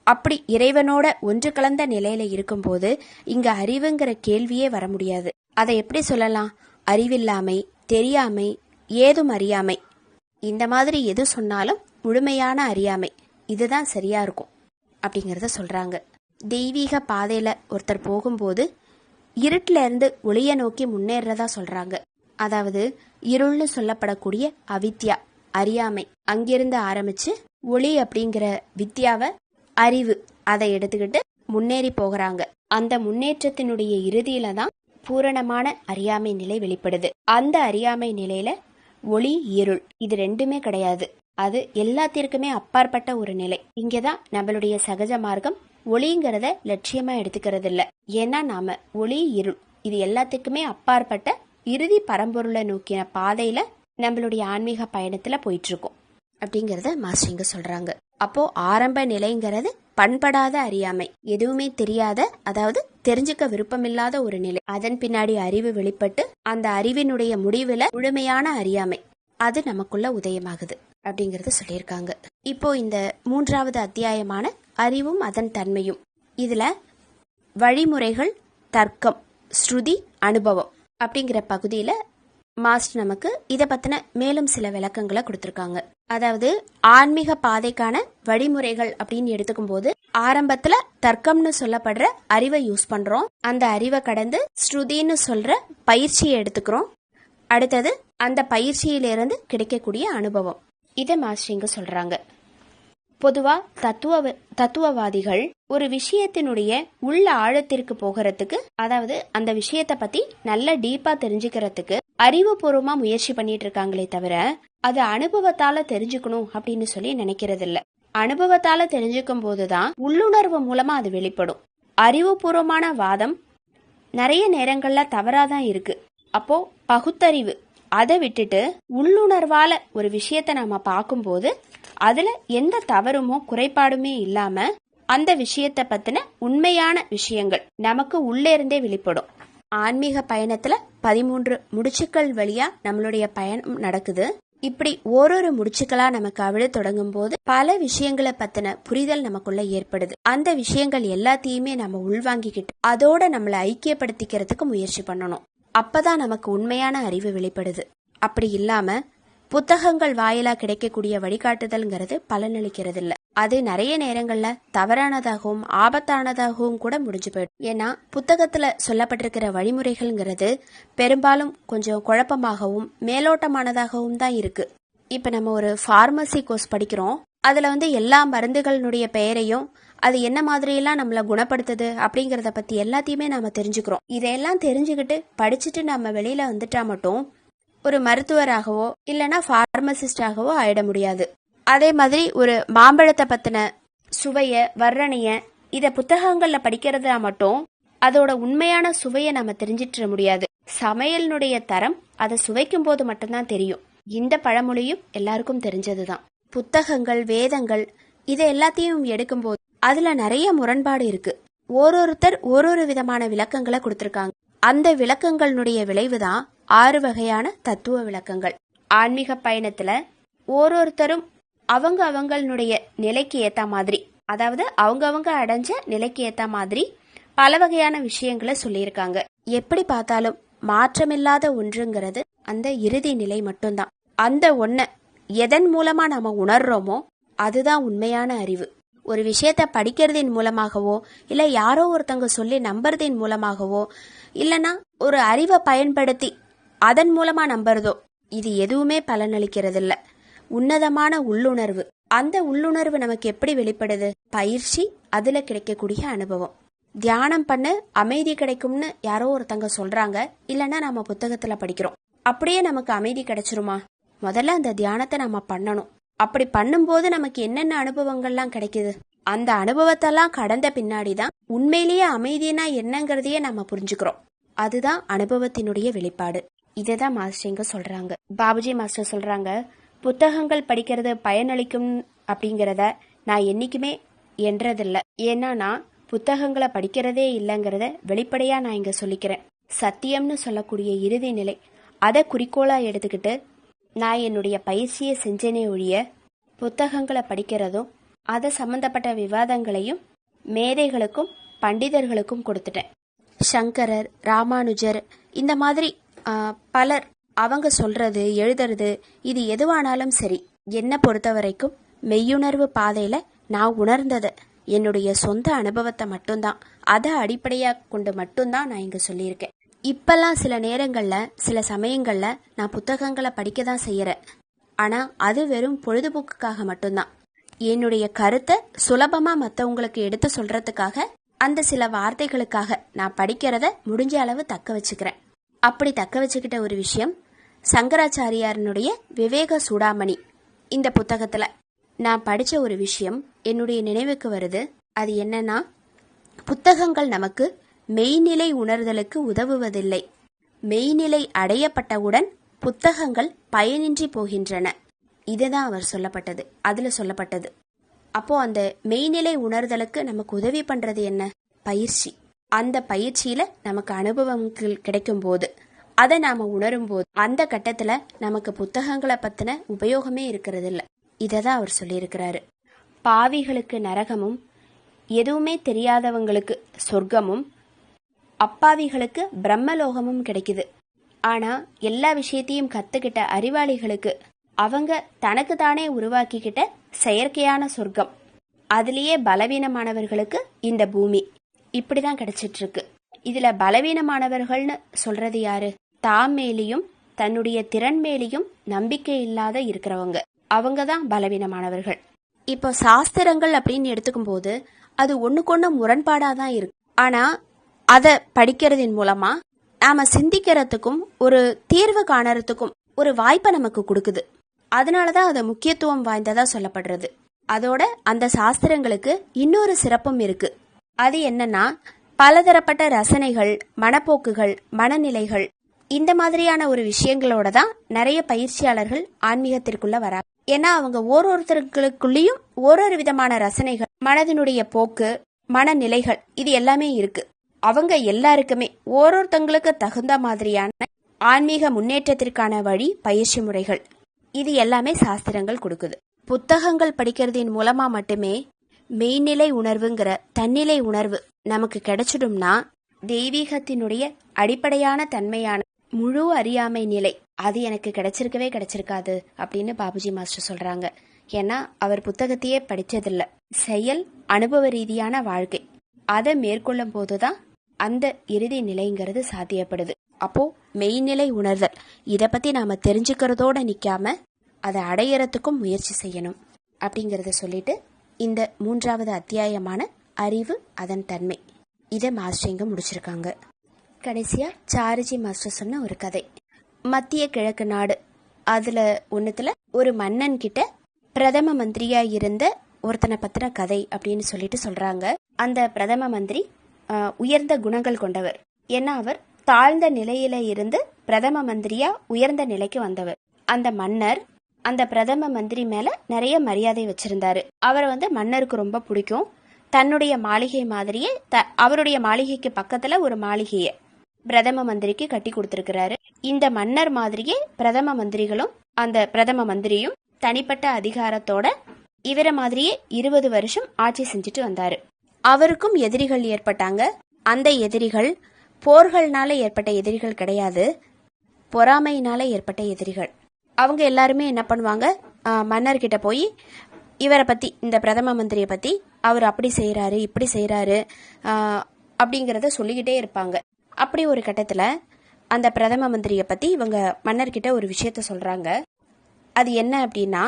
அப்படி இறைவனோட ஒன்று கலந்த நிலையில இருக்கும்போது இங்க அறிவுங்கிற கேள்வியே வர முடியாது. அதை எப்படி சொல்லலாம்? அறிவில்லாமை, தெரியாமை, ஏதும் அறியாமை, இந்த மாதிரி எது சொன்னாலும் முழுமையான அறியாமை, இதுதான் சரியா இருக்கும் அப்படிங்கறத சொல்றாங்க. தெய்வீக பாதையில ஒருத்தர் போகும்போது இருட்டுல இருந்து ஒளிய நோக்கி முன்னேறதா சொல்றாங்க. அதாவது இருள்னு சொல்லப்படக்கூடிய அவித்யா, அறியாமை, அங்கிருந்து ஆரம்பிச்சு ஒளி அப்படிங்கிற வித்யாவை, அறிவு, அதை எடுத்துக்கிட்டு முன்னேறி போகிறாங்க. அந்த முன்னேற்றத்தினுடைய இறுதியில தான் பூரணமான அறியாமை நிலை வெளிப்படுது. அந்த அறியாமை நிலையில ஒளி, இருள், இது ரெண்டுமே கிடையாது. அது எல்லாத்திற்குமே அப்பாற்பட்ட ஒரு நிலை. இங்கதான் நம்மளுடைய சகஜ மார்க்கம் ஒளிங்கிறத லட்சியமா எடுத்துக்கிறது இல்ல. ஏன்னா நாம ஒளி, இருள், இது எல்லாத்துக்குமே அப்பாற்பட்ட இறுதி பரம்பொருளை நோக்கின பாதையில நம்மளுடைய ஆன்மீக பயணத்துல போயிட்டு இருக்கோம் அப்படிங்கறத மாஸ்டரிங்க சொல்றாங்க. அப்போ ஆரம்ப நிலைங்கிறது பண்படாத அறியாமை, எதுவுமே தெரியாத, அதாவது தெரிஞ்சுக்க விருப்பமில்லாத ஒரு நிலை. அதன் பின்னாடி அறிவு வெளிப்பட்டு அந்த அறிவினுடைய முடிவுல முழுமையான அறியாமை, அது நமக்குள்ள உதயமாகுது அப்படிங்கறத சொல்லியிருக்காங்க. இப்போ இந்த 3வது அத்தியாயமான அறிவும் அதன் தன்மையும், இதுல வழிமுறைகள், தர்க்கம், ஸ்ருதி, அனுபவம் அப்படிங்கிற பகுதியில மாஸ்டர் நமக்கு இத பத்தின மேலும் சில விளக்கங்களை கொடுத்திருக்காங்க. அதாவது ஆன்மீக பாதைக்கான வழிமுறைகள் அப்படின்னு எடுத்துக்கும் போது ஆரம்பத்துல தர்க்கம்னு சொல்லப்படுற அறிவை யூஸ் பண்றோம். அந்த அறிவை கடந்து ஸ்ருதின்னு சொல்ற பயிற்சியை எடுத்துக்கிறோம். அடுத்தது அந்த பயிற்சியிலிருந்து கிடைக்கக்கூடிய அனுபவம், இதை மாஸ்டர் இங்க சொல்றாங்க. பொதுவா தத்துவவாதிகள் ஒரு விஷயத்தினுடைய உள்ள ஆழத்திற்கு போகிறதுக்கு, அதாவது அந்த விஷயத்தை பத்தி நல்ல டீப்பா தெரிஞ்சுக்கிறதுக்கு அறிவுபூர்வமா முயற்சி பண்ணிட்டு இருக்காங்களே தவிர அது அனுபவத்தால தெரிஞ்சுக்கணும் அப்படின்னு சொல்லி நினைக்கிறது இல்ல. அனுபவத்தால தெரிஞ்சுக்கும் போதுதான் உள்ளுணர்வு மூலமா அது வெளிப்படும். அறிவுபூர்வமான வாதம் நிறைய நேரங்கள்ல தவறாதான் இருக்கு. அப்போ பகுத்தறிவு அதை விட்டுட்டு உள்ளுணர்வால ஒரு விஷயத்த நாம பார்க்கும்போது அதுல எந்த தவறுமோ குறைபாடுமே இல்லாம அந்த விஷயத்தை பத்தின உண்மையான விஷயங்கள் நமக்கு உள்ளே இருந்தே வெளிப்படும். ஆன்மீக பயணத்துல 13 முடிச்சுக்கள் வழியா நம்மளுடைய பயணம் நடக்குது. இப்படி ஒரு முடிச்சுக்களா நமக்கு அவிழ தொடங்கும் போது பல விஷயங்களை பத்தின புரிதல் நமக்குள்ள ஏற்படுது. அந்த விஷயங்கள் எல்லாத்தையுமே நம்ம உள்வாங்கிக்கிட்டு அதோட நம்மளை ஐக்கியப்படுத்திக்கிறதுக்கு முயற்சி பண்ணணும். அப்பதான் நமக்கு உண்மையான அறிவு வெளிப்படுது. அப்படி இல்லாம புத்தகங்கள் வாயிலா கிடைக்கக்கூடிய வழிகாட்டுதல்ங்கிறது பலனளிக்கிறது இல்ல. அது நிறைய நேரங்கள்ல தவறானதாகவும் ஆபத்தானதாகவும் கூட முடிஞ்சு போயிடும். ஏன்னா புத்தகத்துல சொல்லப்பட்டிருக்கிற வழிமுறைகள்ங்கிறது பெரும்பாலும் கொஞ்சம் குழப்பமாகவும் மேலோட்டமானதாகவும் தான் இருக்கு. இப்ப நம்ம ஒரு பார்மசி கோர்ஸ் படிக்கிறோம். அதுல எல்லா மருந்துகளுடைய பெயரையும் அது என்ன மாதிரியெல்லாம் நம்மளை குணப்படுத்துது அப்படிங்கறத பத்தி எல்லாத்தையுமே நாம தெரிஞ்சுக்கிறோம். இதையெல்லாம் தெரிஞ்சுக்கிட்டு படிச்சுட்டு நம்ம வெளியில வந்துட்டா மட்டும் ஒரு மருத்துவராகவோ இல்லைன்னா பார்மசிஸ்டாகவோ ஆயிட முடியாது. அதே மாதிரி ஒரு மாம்பழத்தை பத்தின சுவைய வர்ணனைய இத புத்தகங்கள்ல படிக்கிறதா மட்டும் அதோட உண்மையான சுவையை நம்ம தெரிஞ்சிட முடியாது. சமையலினுடைய தரம் அதை சுவைக்கும் போது மட்டும்தான் தெரியும். இந்த பழமொழியும் எல்லாருக்கும் தெரிஞ்சதுதான். புத்தகங்கள் வேதங்கள் இதை எல்லாத்தையும் எடுக்கும்போது அதுல நிறைய முரண்பாடு இருக்கு. ஒருத்தர் ஒரு விதமான விளக்கங்களை கொடுத்திருக்காங்க. அந்த விளக்கங்களுடைய விளைவுதான் 6 வகையான தத்துவ விளக்கங்கள். ஆன்மீக பயணத்துல ஒருத்தரும் அவங்களுடைய நிலைக்கு ஏத்த மாதிரி, அதாவது அவங்க அடைஞ்ச நிலைக்கு ஏத்த மாதிரி பல வகையான விஷயங்களை சொல்லியிருக்காங்க. எப்படி பார்த்தாலும் மாற்றமில்லாத ஒன்றுங்கிறது அந்த இறுதி நிலை மட்டும்தான். அந்த ஒன்ன எதன் மூலமா நாம உணர்றோமோ அதுதான் உண்மையான அறிவு. ஒரு விஷயத்த படிக்கிறதின் மூலமாகவோ இல்ல யாரோ ஒருத்தங்க சொல்லி நம்புறதின் மூலமாகவோ இல்லனா ஒரு அறிவை பயன்படுத்தி அதன் மூலமா நம்புறதோ இது எதுவுமே பலனளிக்கிறது இல்ல. உன்னதமான உள்ளுணர்வு, அந்த உள்ளுணர்வு நமக்கு எப்படி வெளிப்படுது? பயிற்சி, அதுல கிடைக்கக்கூடிய அனுபவம். தியானம் பண்ணு அமைதி கிடைக்கும்னு யாரோ ஒருத்தங்க சொல்றாங்க, இல்லைன்னா நம்ம புத்தகத்துல படிக்கிறோம். அப்படியே நமக்கு அமைதி கிடைச்சிருமா? முதல்ல அந்த தியானத்தை நம்ம பண்ணணும். அப்படி பண்ணும்போது நமக்கு என்னென்ன அனுபவங்கள்லாம் கிடைக்குது? அந்த அனுபவத்தெல்லாம் கடந்த பின்னாடிதான் உண்மையிலேயே அமைதினா என்னங்கிறதையே நம்ம புரிஞ்சுக்கிறோம். அதுதான் அனுபவத்தினுடைய வெளிப்பாடு. இததான் மாஸ்டர் சொல்றாங்க. பாபுஜி மாஸ்டர் சொல்றாங்க, புத்தகங்கள் படிக்கிறது பயனளிக்கும் அப்படிங்கிறத நான் என்னைக்குமே என்றதில்ல. ஏன்னா நான் புத்தகங்களை படிக்கிறதே இல்லைங்கிறத வெளிப்படையா நான் இங்க சொல்லிக்கிறேன். சத்தியம்னு சொல்லக்கூடிய இறுதி நிலை, அதை குறிக்கோளா எடுத்துக்கிட்டு நான் என்னுடைய பயிற்சியை செஞ்சேனே ஒழிய புத்தகங்களை படிக்கிறதும் அதை சம்பந்தப்பட்ட விவாதங்களையும் மேதைகளுக்கும் பண்டிதர்களுக்கும் கொடுத்துட்டேன். சங்கரர், ராமானுஜர், இந்த மாதிரி பலர் அவங்க சொல்றது எழுதுறது இது எதுவானாலும் சரி, என்ன பொறுத்த வரைக்கும் மெய்யுணர்வு பாதையில நான் உணர்ந்தத என்னுடைய சொந்த அனுபவத்தை மட்டும்தான், அதை அடிப்படையா கொண்டு மட்டும்தான் நான் இங்க சொல்லியிருக்கேன். இப்பெல்லாம் சில நேரங்கள்ல சில சமயங்கள்ல நான் புத்தகங்களை படிக்க தான் செய்யறேன். ஆனா அது வெறும் பொழுதுபோக்குக்காக மட்டும்தான். என்னுடைய கருத்தை சுலபமா மற்றவங்களுக்கு எடுத்து சொல்றதுக்காக அந்த சில வார்த்தைகளுக்காக நான் படிக்கிறத முடிஞ்ச அளவு தக்க வச்சுக்கிறேன். அப்படி தக்க வச்சுக்கிட்ட ஒரு விஷயம் சங்கராச்சாரியாரனுடைய விவேக சூடாமணி இந்த புத்தகத்துல நான் படிச்ச ஒரு விஷயம் என்னுடைய நினைவுக்கு வருது. அது என்னன்னா, புத்தகங்கள் நமக்கு மெய்நிலை உணர்தலுக்கு உதவுவதில்லை. மெய்நிலை அடையப்பட்டவுடன் புத்தகங்கள் பயனின்றி போகின்றன. இதுதான் அவர் சொல்லப்பட்டது, அதுல சொல்லப்பட்டது. அப்போ அந்த மெய்நிலை உணர்தலுக்கு நமக்கு உதவி பண்றது என்ன? பயிற்சி. அந்த பயிற்சியில நமக்கு அனுபவங்கள் கிடைக்கும் போது, அதை நாம உணரும் போது, அந்த கட்டத்துல நமக்கு புத்தகங்களை பத்தின உபயோகமே இருக்கிறது இல்ல. இததான் அவர் சொல்லியிருக்கிறாரு. பாவிகளுக்கு நரகமும், எதுவுமே தெரியாதவங்களுக்கு சொர்க்கமும், அப்பாவிகளுக்கு பிரம்மலோகமும் கிடைக்குது. ஆனா எல்லா விஷயத்தையும் கத்துக்கிட்ட அறிவாளிகளுக்கு அவங்க தனக்கு தானே உருவாக்கிக்கிட்ட செயற்கையான சொர்க்கம், அதுலயே பலவீனமானவர்களுக்கு இந்த பூமி, இப்படிதான் கிடைச்சிட்டு இருக்கு. இதுல பலவீனமானவர்கள்னு சொல்றது யாரு? தாம் மேலேயும் தன்னுடைய திறன் மேலேயும் நம்பிக்கை இல்லாத இருக்கிறவங்க, அவங்கதான் பலவீனமானவர்கள். இப்போ சாஸ்திரங்கள் அப்படின்னு எடுத்துக்கும் போது அது ஒண்ணுக்கொண்ணு முரண்பாடாதான் இருக்கு. ஆனா அதை படிக்கிறதின் மூலமா நாம சிந்திக்கிறதுக்கும் ஒரு தீர்வு காணறதுக்கும் ஒரு வாய்ப்பை நமக்கு கொடுக்குது. அதனாலதான் அது முக்கியத்துவம் வாய்ந்ததா சொல்லப்படுறது. அதோட அந்த சாஸ்திரங்களுக்கு இன்னொரு சிறப்பும் இருக்கு. அது என்னன்னா, பலதரப்பட்ட ரசனைகள், மனப்போக்குகள், மனநிலைகள் இந்த மாதிரியான ஒரு விஷயங்களோட தான் நிறைய பயிற்சியாளர்கள் ஆன்மீகத்திற்குள்ள வராங்க. ஏன்னா அவங்க ஒருத்தருக்குள்ளேயும் ஒரு விதமான ரசனைகள், மனதினுடைய போக்கு, மனநிலைகள் இது எல்லாமே இருக்கு. அவங்க எல்லாருக்குமே ஒருத்தங்களுக்கு தகுந்த மாதிரியான ஆன்மீக முன்னேற்றத்திற்கான வழி, பயிற்சி முறைகள் இது எல்லாமே சாஸ்திரங்கள் கொடுக்குது. புத்தகங்கள் படிக்கிறதின் மூலமா மட்டுமே மெய்நிலை உணர்வுங்கிற தன்னிலை உணர்வு நமக்கு கிடைச்சிடும்னா தெய்வீகத்தினுடைய அடிப்படையான தன்மையான முழு அறியாமை நிலை அது எனக்கு கிடைச்சிருக்காது அப்படின்னு பாபுஜி மாஸ்டர் சொல்றாங்க. ஏன்னா அவர் புத்தகத்தையே படிச்சதில்ல, செயல் அனுபவ ரீதியான வாழ்க்கை அதை மேற்கொள்ளும் போதுதான் அந்த இறுதி நிலைங்கிறது சாத்தியப்படுது. அப்போ மெய்நிலை உணர்தல் இதை பத்தி நாம தெரிஞ்சுக்கிறதோட நிக்காம அதை அடையறதுக்கும் முயற்சி செய்யணும் அப்படிங்கறத சொல்லிட்டு இந்த 3வது அத்தியாயமான அறிவு அதன் தன்மை இதை மாஸ்டர் இங்க முடிச்சிருக்காங்க. கடைசியா சாருஜி மாஸ்டர் சொன்ன ஒரு கதை, மத்திய கிழக்கு நாடு அதுல ஒன்னுத்துல ஒரு மன்னன் கிட்ட பிரதம மந்திரியா இருந்த ஒருத்தனை பத்தின கதை அப்படின்னு சொல்லிட்டு சொல்றாங்க. அந்த பிரதம மந்திரி உயர்ந்த குணங்கள் கொண்டவர். ஏன்னா அவர் தாழ்ந்த நிலையில இருந்து பிரதம மந்திரியா உயர்ந்த நிலைக்கு வந்தவர். அந்த மன்னர் அந்த பிரதம மந்திரி மேல நிறைய மரியாதை வச்சிருந்தாரு. அவரை மன்னருக்கு ரொம்ப பிடிக்கும். தன்னுடைய மாளிகை மாதிரியே அவருடைய மாளிகைக்கு பக்கத்துல ஒரு மாளிகையை பிரதம மந்திரிக்கு கட்டி கொடுத்திருக்கிறாரு. இந்த மன்னர் மாதிரியே பிரதம மந்திரிகளும் அந்த பிரதம மந்திரியும் தனிப்பட்ட அதிகாரத்தோட இவரை மாதிரியே 20 வருஷம் ஆட்சி செஞ்சுட்டு வந்தாரு. அவருக்கும் எதிரிகள் ஏற்பட்டாங்க. அந்த எதிரிகள் போர்கள்னால ஏற்பட்ட எதிரிகள் கிடையாது, பொறாமையினால ஏற்பட்ட எதிரிகள். அவங்க எல்லாருமே என்ன பண்ணுவாங்க, மன்னர்கிட்ட போய் இவரை பத்தி, இந்த பிரதம மந்திரியை பத்தி, அவர் அப்படி செய்யறாரு இப்படி செய்யறாரு அப்படிங்கறத சொல்லிக்கிட்டே இருப்பாங்க. அப்படி ஒரு கட்டத்துல அந்த பிரதம மந்திரியை பத்தி இவங்க மன்னர்கிட்ட ஒரு விஷயத்த சொல்றாங்க. அது என்ன அப்படின்னா,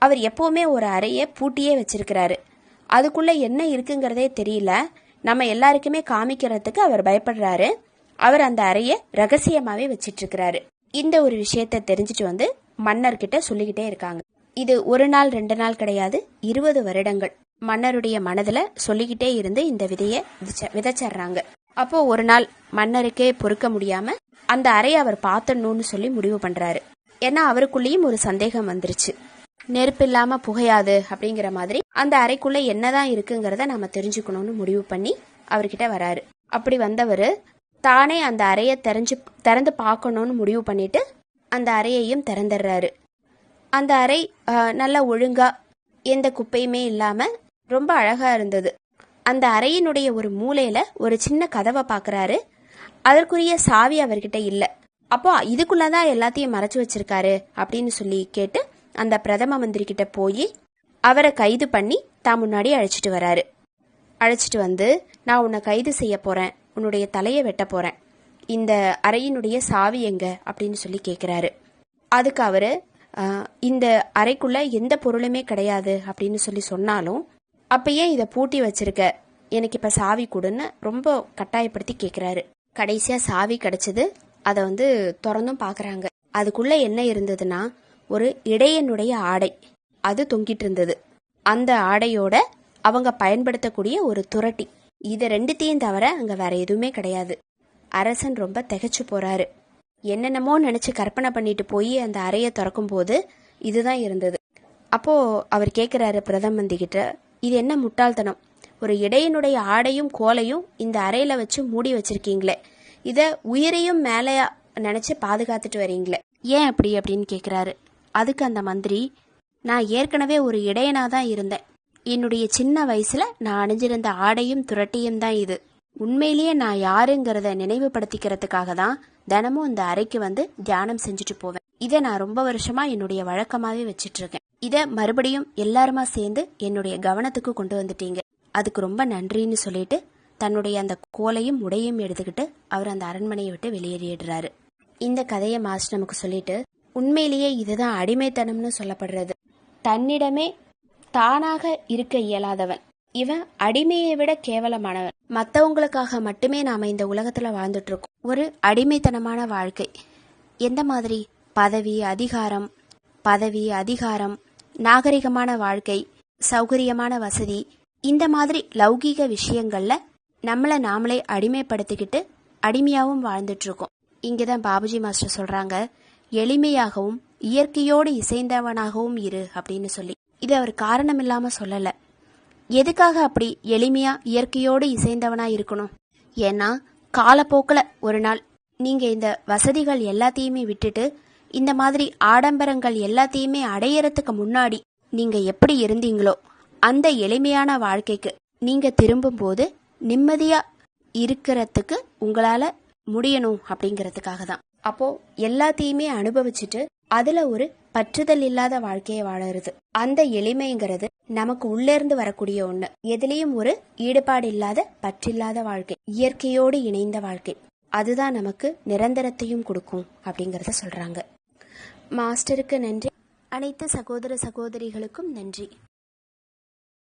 அவர் எப்பவுமே ஒரு அறையை பூட்டியே வச்சிருக்கிறாரு. அதுக்குள்ள என்ன இருக்குங்கிறதே தெரியல. நம்ம எல்லாருக்குமே காமிக்கிறதுக்கு அவர் பயப்படுறாரு. அவர் அந்த அறையை ரகசியமாவே வச்சிட்டு இருக்கிறாரு. இந்த ஒரு விஷயத்த தெரிஞ்சுட்டு மன்னர்கிட்ட சொல்லிக்கிட்டே இருக்காங்க. இது ஒரு நாள் 2 நாள் கிடையாது, 20 வருடங்கள் மன்னருடைய மனதுல சொல்லிக்கிட்டே இருந்து இந்த விதைய விதைச்சர்றாங்க. அப்போ ஒரு நாள் மன்னருக்கே பொறுக்க முடியாம அந்த அறையை அவர் பார்த்தணும்னு சொல்லி முடிவு பண்றாரு. ஏன்னா அவருக்குள்ளேயும் ஒரு சந்தேகம் வந்துருச்சு, நெருப்பு இல்லாம புகையாது அப்படிங்கிற மாதிரி அந்த அறைக்குள்ள என்னதான் இருக்குங்கிறத நாம தெரிஞ்சுக்கணும்னு முடிவு பண்ணி அவர்கிட்ட வராரு. அப்படி வந்தவர் தானே அந்த அறையை திறந்து பார்க்கணும்னு முடிவு பண்ணிட்டு அந்த அறையையும் திறந்துடுறாரு. அந்த அறை நல்லா ஒழுங்கா எந்த குப்பையுமே இல்லாம ரொம்ப அழகா இருந்தது. அந்த அறையினுடைய ஒரு மூலையில ஒரு சின்ன கதவை பாக்குறாரு. அதற்குரிய சாவி அவர்கிட்ட இல்ல. அப்போ இதுக்குள்ளதான் எல்லாத்தையும் மறைச்சு வச்சிருக்காரு அப்படின்னு சொல்லி கேட்டு அந்த பிரதம மந்திரி கிட்ட போய் அவரை கைது பண்ணி தான் முன்னாடி அழைச்சிட்டு வராரு. அழைச்சிட்டு வந்து, நான் உன்னை கைது செய்ய போறேன், உன்னுடைய தலையை வெட்ட போறேன், இந்த அறையினுடைய சாவி எங்க அப்படின்னு சொல்லி கேட்கிறாரு. அதுக்கு அவரு இந்த அறைக்குள்ள எந்த பொருளுமே கிடையாது அப்படின்னு சொல்லி சொன்னாலும், அப்பயே இதை பூட்டி வச்சிருக்க, எனக்கு இப்ப சாவி கொடுன்னு ரொம்ப கட்டாயப்படுத்தி கேட்கிறாரு. கடைசியா சாவி கிடைச்சது. அதை திறந்தும் பாக்குறாங்க. அதுக்குள்ள என்ன இருந்ததுன்னா, ஒரு இடையனுடைய ஆடை அது தொங்கிட்டு இருந்தது. அந்த ஆடையோட அவங்க பயன்படுத்தக்கூடிய ஒரு துரட்டி, இதை ரெண்டுத்தையும் தவிர அங்க வேற எதுவுமே கிடையாது. அரசன் ரொம்ப திகைச்சு போறாரு. என்னென்னமோ நினைச்சு கற்பனை பண்ணிட்டு போய் அந்த அறையை திறக்கும் போது இதுதான் இருந்தது. அப்போ அவர் கேட்கிறாரு பிரதம மந்திரி கிட்ட, இது என்ன முட்டாள்தனம், ஒரு இடையனுடைய ஆடையும் கோலையும் இந்த அறையில வச்சு மூடி வச்சிருக்கீங்களே, இத உயிரையும் மேல நினைச்சு பாதுகாத்துட்டு வரீங்களே, ஏன் அப்படி அப்படின்னு கேட்கிறாரு. அதுக்கு அந்த மந்திரி, நான் ஏற்கனவே ஒரு இடையனாதான் இருந்தேன், என்னுடைய சின்ன வயசுல நான் அணிஞ்சிருந்த ஆடையும் துரட்டியும் தான் இது. உண்மையிலேயே நான் யாருங்கிறத நினைவுபடுத்திக்கிறதுக்காக தான் தினமும் இந்த அறைக்கு தியானம் செஞ்சுட்டு போவேன். இதை நான் ரொம்ப வருஷமா என்னுடைய வழக்கமாவே வச்சிட்டு இருக்கேன். இதை மறுபடியும் எல்லாருமா சேர்ந்து என்னுடைய கவனத்துக்கு கொண்டு வந்துட்டீங்க, அதுக்கு ரொம்ப நன்றின்னு சொல்லிட்டு தன்னுடைய அந்த கோலையும் உடையும் எடுத்துக்கிட்டு அவர் அந்த அரண்மனையை விட்டு வெளியேறிடுறாரு. இந்த கதையை மாஸ்டர் நமக்கு சொல்லிட்டு, உண்மையிலேயே இதுதான் அடிமைத்தனம்னு சொல்லப்படுறது. தன்னிடமே தானாக இருக்க இயலாதவன் இவன் அடிமையை விட கேவலமானவன். மற்றவங்களுக்காக மட்டுமே நாம இந்த உலகத்துல வாழ்ந்துட்டு இருக்கோம். ஒரு அடிமைத்தனமான வாழ்க்கை. எந்த மாதிரி? பதவி அதிகாரம், நாகரிகமான வாழ்க்கை, சௌகரியமான வசதி, இந்த மாதிரி லௌகீக விஷயங்கள்ல நம்மளை நாமளே அடிமைப்படுத்திக்கிட்டு அடிமையாவும் வாழ்ந்துட்டு இருக்கோம். இங்கே தான் பாபுஜி மாஸ்டர் சொல்றாங்க, எளிமையாகவும் இயற்கையோடு இசைந்தவனாகவும் இரு அப்படின்னு சொல்லி. இது அவர் காரணம் இல்லாம சொல்லல. எதுக்காக அப்படி எளிமையா இயற்கையோடு இசைந்தவனா இருக்கணும்? ஏன்னா காலப்போக்கில் ஒரு நாள் நீங்க இந்த வசதிகள் எல்லாத்தையுமே விட்டுட்டு இந்த மாதிரி ஆடம்பரங்கள் எல்லாத்தையுமே அடையறதுக்கு முன்னாடி நீங்க எப்படி இருந்தீங்களோ அந்த எளிமையான வாழ்க்கைக்கு நீங்க திரும்பும் போது நிம்மதியா இருக்கிறதுக்கு உங்களால முடியணும் அப்படிங்கிறதுக்காக தான். அப்போ எல்லாத்தையுமே அனுபவிச்சுட்டு அதுல ஒரு பற்றுதல் இல்லாத வாழ்க்கையை வாழறது, அந்த எளிமைங்கிறது நமக்கு உள்ளேர்ந்து வரக்கூடிய ஒண்ணு. எதுலேயும் ஒரு ஈடுபாடு இல்லாத பற்றில்லாத வாழ்க்கை, இயற்கையோடு இணைந்த வாழ்க்கை, அதுதான் நமக்கு நிரந்தரத்தையும் கொடுக்கும் அப்படிங்கறத சொல்றாங்க. மாஸ்டருக்கு நன்றி. அனைத்து சகோதர சகோதரிகளுக்கும் நன்றி.